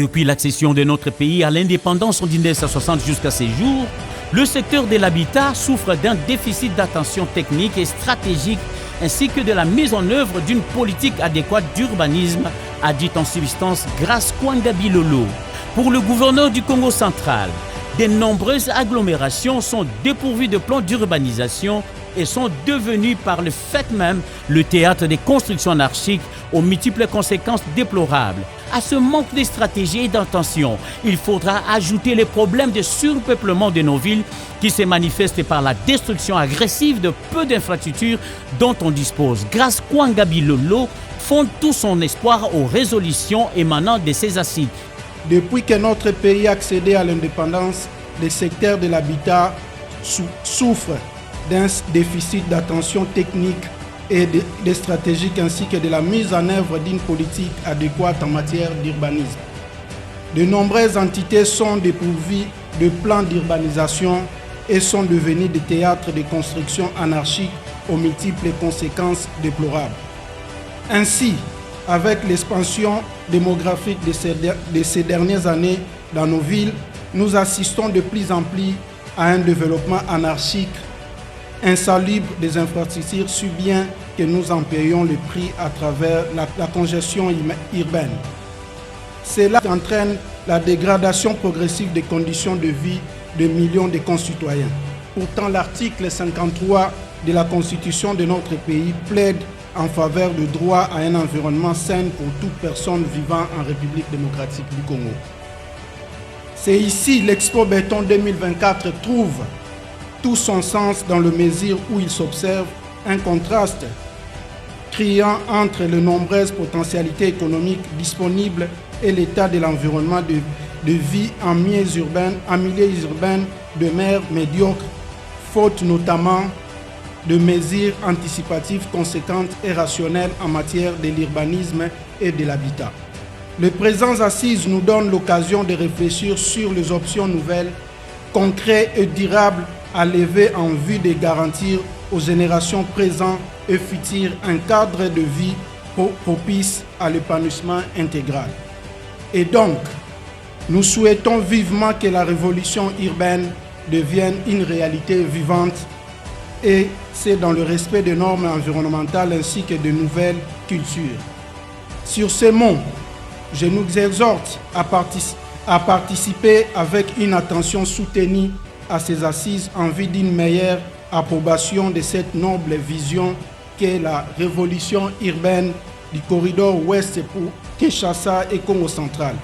Depuis l'accession de notre pays à l'indépendance en 1960 jusqu'à ces jours, le secteur de l'habitat souffre d'un déficit d'attention technique et stratégique ainsi que de la mise en œuvre d'une politique adéquate d'urbanisme, a dit en substance Grace Kwangabi Lolo. Pour le gouverneur du Congo central, de nombreuses agglomérations sont dépourvues de plans d'urbanisation et sont devenues par le fait même le théâtre des constructions anarchiques aux multiples conséquences déplorables. À ce manque de stratégie et d'intention, il faudra ajouter les problèmes de surpeuplement de nos villes qui se manifestent par la destruction agressive de peu d'infrastructures dont on dispose. Grace Kwangabi Lolo fonde tout son espoir aux résolutions émanant de ces assises. Depuis que notre pays a accédé à l'indépendance, le secteur de l'habitat souffre d'un déficit d'attention technique et stratégique ainsi que de la mise en œuvre d'une politique adéquate en matière d'urbanisme. De nombreuses entités sont dépourvues de plans d'urbanisation et sont devenues des théâtres de construction anarchiques aux multiples conséquences déplorables. Ainsi, avec l'expansion démographique de ces dernières années dans nos villes, nous assistons de plus en plus à un développement anarchique, insalubre des infrastructures, si bien que nous en payons le prix à travers la congestion urbaine. Cela entraîne la dégradation progressive des conditions de vie de millions de concitoyens. Pourtant, l'article 53 de la Constitution de notre pays plaide en faveur du droit à un environnement sain pour toute personne vivant en République démocratique du Congo. C'est ici l'Expo Béton 2024 trouve tout son sens dans la mesure où il s'observe un contraste criant entre les nombreuses potentialités économiques disponibles et l'état de l'environnement de vie en milieu urbain demeure médiocre, faute notamment de mesures anticipatives conséquentes et rationnelles en matière de l'urbanisme et de l'habitat. Les présentes assises nous donnent l'occasion de réfléchir sur les options nouvelles, concrètes et durables à lever en vue de garantir aux générations présentes et futures un cadre de vie propice à l'épanouissement intégral. Et donc, nous souhaitons vivement que la révolution urbaine devienne une réalité vivante, et c'est dans le respect des normes environnementales ainsi que de nouvelles cultures. Sur ces mots, je nous exhorte à participer avec une attention soutenue à ces assises en vue d'une meilleure approbation de cette noble vision qu'est la révolution urbaine du corridor ouest pour Kinshasa et Congo central.